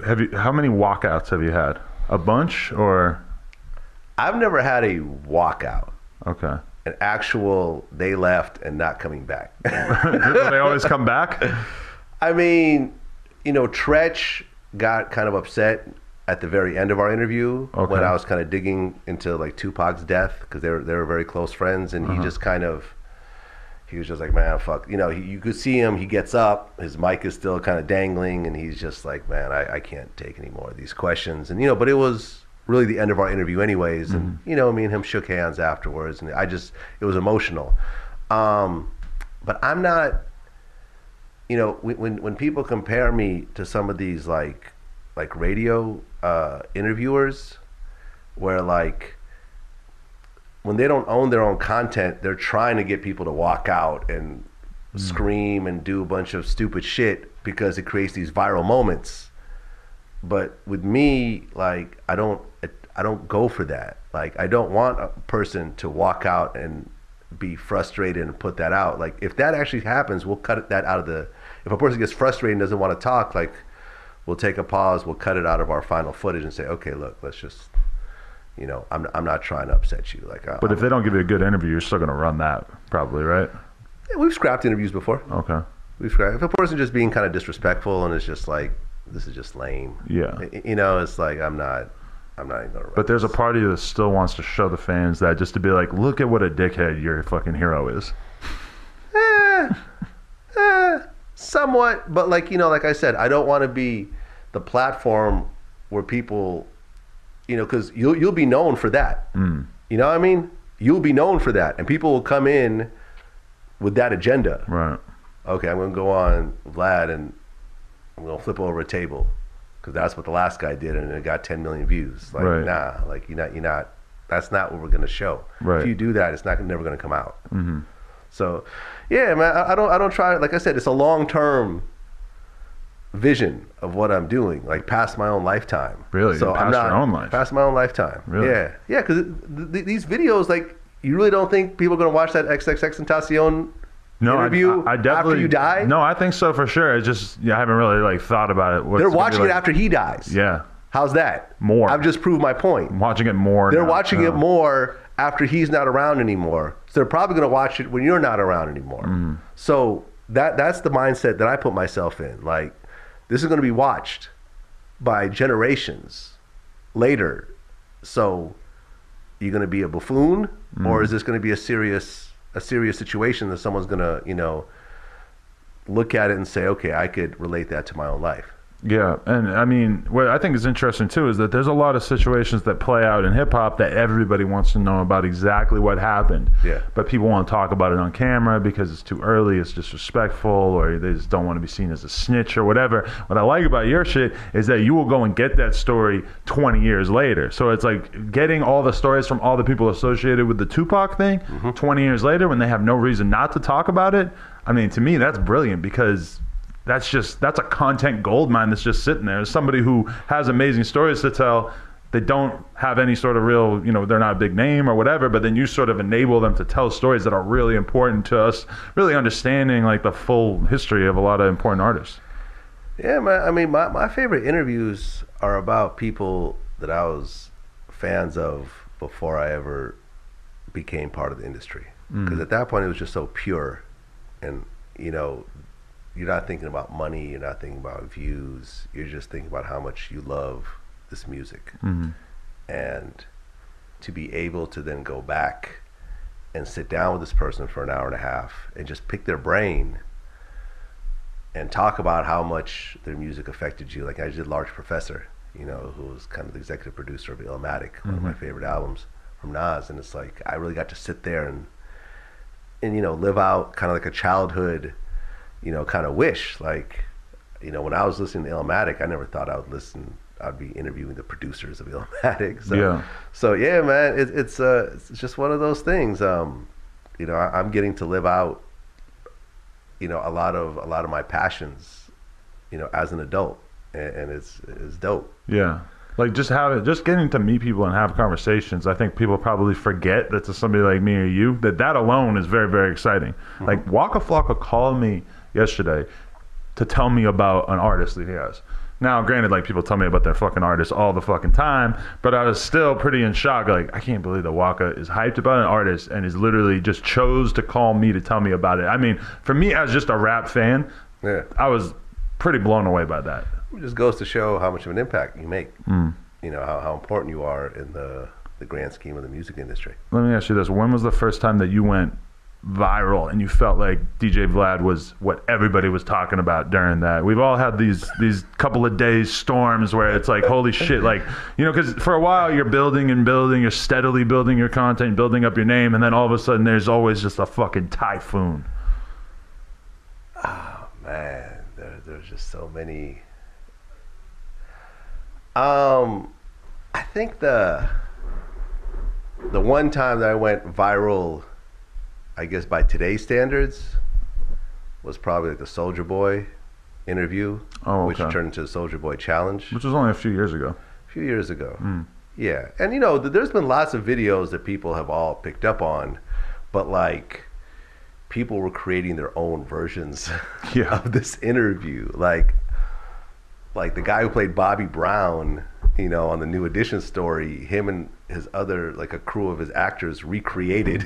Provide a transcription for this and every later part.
How many walkouts have you had? A bunch or? I've never had a walkout. Okay. An actual they left and not coming back. Do they always come back? I mean, Tretch got kind of upset at the very end of our interview when I was kind of digging into like Tupac's death because they were very close friends, and he just kind of, he was just like, man, fuck. You could see him. He gets up. His mic is still kind of dangling, and he's just like, man, I can't take any more of these questions. And but it was really the end of our interview anyways, and me and him shook hands afterwards, and it was emotional. But I'm not, when people compare me to some of these like radio interviewers, where like when they don't own their own content, they're trying to get people to walk out and scream and do a bunch of stupid shit because it creates these viral moments. But with me, like I don't go for that. Like I don't want a person to walk out and be frustrated and put that out. Like if that actually happens, we'll cut that out of the. If a person gets frustrated and doesn't want to talk, like we'll take a pause, we'll cut it out of our final footage and say, okay, look, let's just, I'm not trying to upset you. Like, but if they don't give you a good interview, you're still gonna run that probably, right? Yeah, we've scrapped interviews before. Okay. We've scrapped. If a person just being kind of disrespectful and it's just like, this is just lame. Yeah. It's like I'm not even gonna. But there's a party that still wants to show the fans that, just to be like, look at what a dickhead your fucking hero is. Somewhat, but like like I said, I don't want to be the platform where people, because you'll be known for that. You know what I mean? You'll be known for that, and people will come in with that agenda. Right. Okay, I'm gonna go on Vlad and I'm gonna flip over a table because that's what the last guy did, and it got 10 million views. Like, right. Nah, like you're not. That's not what we're gonna show. Right. If you do that, it's never gonna come out. Mm-hmm. So, yeah, man, I don't try. Like I said, it's a long-term vision of what I'm doing, like past my own lifetime. Really? So past your own life? Past my own lifetime. Really? Yeah, because these videos, like, you really don't think people are gonna watch that XXXTentacion interview I definitely, after you die? No, I think so for sure. It's just I haven't really like thought about it. They're watching it after he dies. Yeah. How's that? More. I've just proved my point. I'm watching it more. They're watching it more after he's not around anymore. So they're probably going to watch it when you're not around anymore. Mm. So that's the mindset that I put myself in. Like, this is going to be watched by generations later. So you're going to be a buffoon, or is this going to be a serious situation that someone's going to, look at it and say, okay, I could relate that to my own life. Yeah, and I mean, what I think is interesting too is that there's a lot of situations that play out in hip hop that everybody wants to know about exactly what happened. Yeah. But people won't talk about it on camera because it's too early, it's disrespectful, or they just don't want to be seen as a snitch or whatever. What I like about your shit is that you will go and get that story 20 years later. So it's like getting all the stories from all the people associated with the Tupac thing 20 years later when they have no reason not to talk about it. I mean, to me, that's brilliant because that's a content gold mine that's just sitting there. As somebody who has amazing stories to tell, they don't have any sort of real, they're not a big name or whatever, but then you sort of enable them to tell stories that are really important to us, really understanding like the full history of a lot of important artists. Yeah, man. I mean, my favorite interviews are about people that I was fans of before I ever became part of the industry. Because at that point, it was just so pure. And, you're not thinking about money, you're not thinking about views, you're just thinking about how much you love this music. And to be able to then go back and sit down with this person for an hour and a half and just pick their brain and talk about how much their music affected you. Like I did Large Professor, who was kind of the executive producer of Illmatic, one of my favorite albums from Nas. And it's like, I really got to sit there and live out kind of like a childhood kind of wish. Like, when I was listening to Illmatic, I never thought I'd be interviewing the producers of Illmatic. So yeah, man, it's just one of those things. I'm getting to live out, a lot of my passions, as an adult, and it's dope. Yeah. Like just getting to meet people and have conversations. I think people probably forget that to somebody like me or you, that alone is very, very exciting. Like Waka Flocka called me yesterday to tell me about an artist that he has. Now, granted, like, people tell me about their fucking artists all the fucking time, but I was still pretty in shock. Like, I can't believe that Waka is hyped about an artist and is literally just chose to call me to tell me about it. I mean, for me as just a rap fan, I was pretty blown away by that. It just goes to show how much of an impact you make. You know, how important you are in the grand scheme of the music industry. Let me ask you this. When was the first time that you went viral and you felt like DJ Vlad was what everybody was talking about during that? We've all had these couple of days storms where it's like, holy shit, like, you know, because for a while you're building and building, you're steadily building your content, building up your name, and then all of a sudden there's always just a fucking typhoon. Oh man, there's just so many. I think the one time that I went viral, I guess by today's standards, was probably like the Soulja Boy interview, which turned into the Soulja Boy challenge, which was only a few years ago. Yeah, and you know, there's been lots of videos that people have all picked up on, but like, people were creating their own versions of this interview. Like the guy who played Bobby Brown, you know, on the New Edition story, him and his other, like a crew of his actors recreated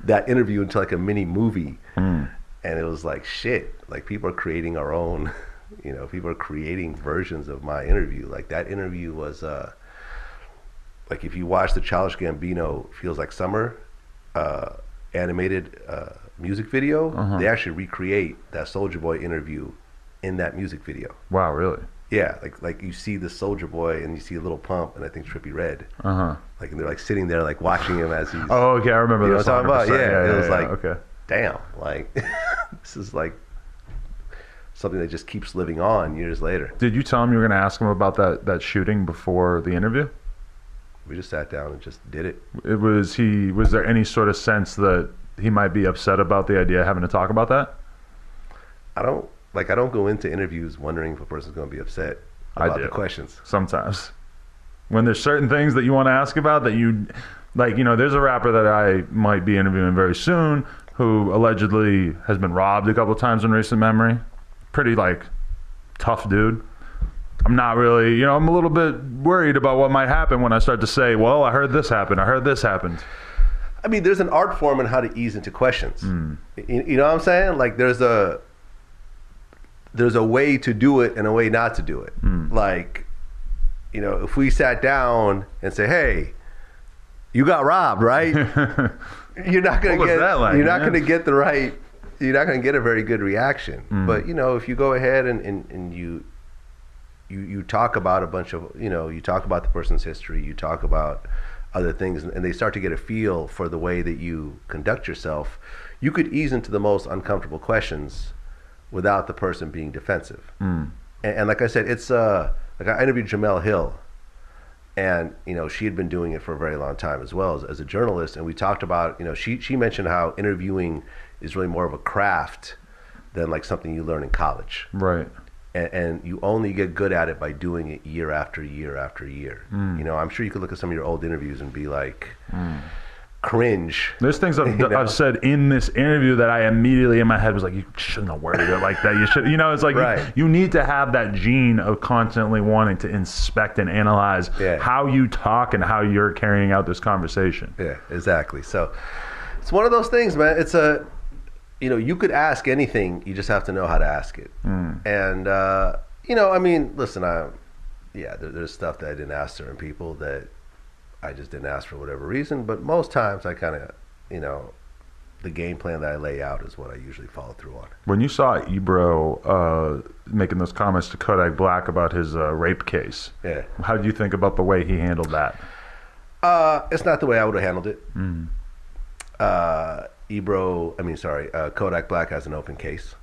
that interview into like a mini movie. And it was like, shit, like people are creating our own, you know, people are creating versions of my interview. Like that interview was, like if you watch the Childish Gambino Feels Like Summer animated music video, they actually recreate that Soulja Boy interview in that music video. Wow, really? Yeah, like you see the Soulja Boy and you see a Little Pump and I think Trippie Redd. Like, and they're like sitting there like watching him as he's. Oh, okay, I remember this. You know what I'm talking about? Yeah, it was like, okay, damn, like this is like something that just keeps living on years later. Did you tell him you were going to ask him about that shooting before the interview? We just sat down and just did it. Was there any sort of sense that he might be upset about the idea of having to talk about that? I don't go into interviews wondering if a person's going to be upset about the questions. Sometimes. When there's certain things that you want to ask about that you, like, you know, there's a rapper that I might be interviewing very soon who allegedly has been robbed a couple of times in recent memory. Pretty, like, tough dude. I'm not really, you know, I'm a little bit worried about what might happen when I start to say, well, I heard this happen, I heard this happened. I mean, there's an art form in how to ease into questions. You know what I'm saying? Like, there's a way to do it and a way not to do it. Like, you know, if we sat down and say, hey, you got robbed, right? You're not going to get, you're not going to get the right, you're not going to get a very good reaction. But, you know, if you go ahead and you talk about a bunch of, you know, you talk about the person's history, you talk about other things, and they start to get a feel for the way that you conduct yourself, you could ease into the most uncomfortable questions without the person being defensive. And like I said, it's like I interviewed Jamel Hill, and you know, she had been doing it for a very long time as well as a journalist, and we talked about, you know, she mentioned how interviewing is really more of a craft than like something you learn in college. Right. And you only get good at it by doing it year after year after year. You know, I'm sure you could look at some of your old interviews and be like, cringe. There's things I've said in this interview that I immediately in my head was like, you shouldn't have worded it like that. You should, you know, it's like you need to have that gene of constantly wanting to inspect and analyze how you talk and how you're carrying out this conversation. Yeah, exactly. So it's one of those things, man. It's you know, you could ask anything, you just have to know how to ask it. And, you know, I mean, listen, there's stuff that I didn't ask certain people that I just didn't ask for whatever reason, but most times I kind of, you know, the game plan that I lay out is what I usually follow through on. When you saw Ebro making those comments to Kodak Black about his rape case, how did you think about the way he handled that? It's not the way I would have handled it. Kodak Black has an open case,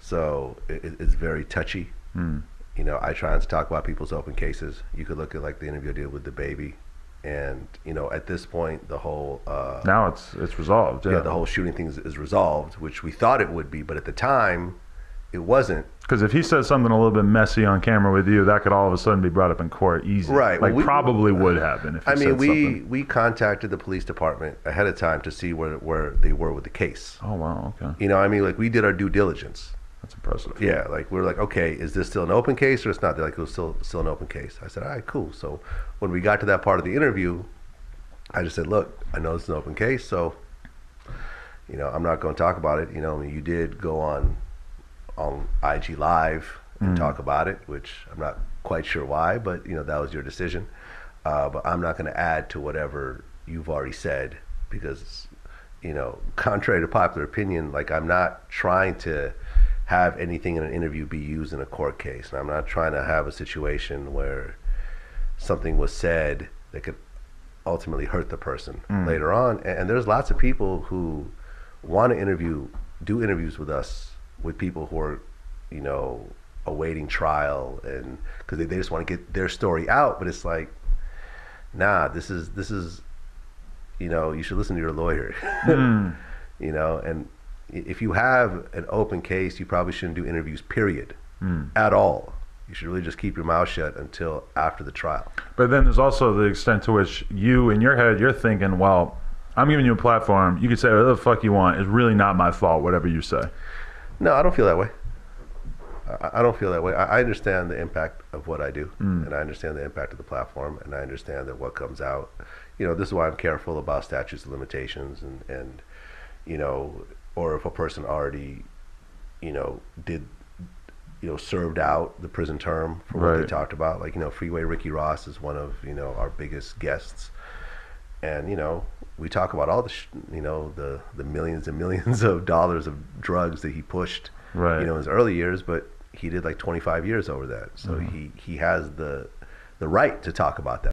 so it's very touchy. You know, I try not to talk about people's open cases. You could look at like the interview I did with the baby, and you know, at this point, the whole now it's resolved. The whole shooting thing is resolved, which we thought it would be, but at the time, it wasn't. Because if he says something a little bit messy on camera with you, that could all of a sudden be brought up in court easy. Right. Like, well, probably would happen if he said something. We contacted the police department ahead of time to see where they were with the case. Oh, wow, okay. You know, I mean, like, we did our due diligence. That's impressive. Yeah, like we're like, okay, is this still an open case or it's not? They're like, it was still an open case. I said, all right, cool. So when we got to that part of the interview, I just said, look, I know it's an open case, so I'm not going to talk about it. I mean, you did go on IG Live and talk about it, which I'm not quite sure why, but that was your decision. But I'm not going to add to whatever you've already said because, contrary to popular opinion, like I'm not trying to have anything in an interview be used in a court case. And I'm not trying to have a situation where something was said that could ultimately hurt the person later on. And there's lots of people who want to do interviews with us with people who are, awaiting trial, and because they just want to get their story out. But it's like, nah, this is you should listen to your lawyer. And if you have an open case, you probably shouldn't do interviews, period, at all. You should really just keep your mouth shut until after the trial. But then there's also the extent to which you, in your head, you're thinking, well, I'm giving you a platform. You can say whatever the fuck you want. It's really not my fault, whatever you say. No, I don't feel that way. I don't feel that way. I understand the impact of what I do, and I understand the impact of the platform, and I understand that what comes out, this is why I'm careful about statutes of limitations and or if a person already, did, served out the prison term for what they talked about. Like, Freeway Ricky Ross is one of, our biggest guests. And, we talk about all the the millions and millions of dollars of drugs that he pushed, in his early years, but he did like 25 years over that. So he has the right to talk about that.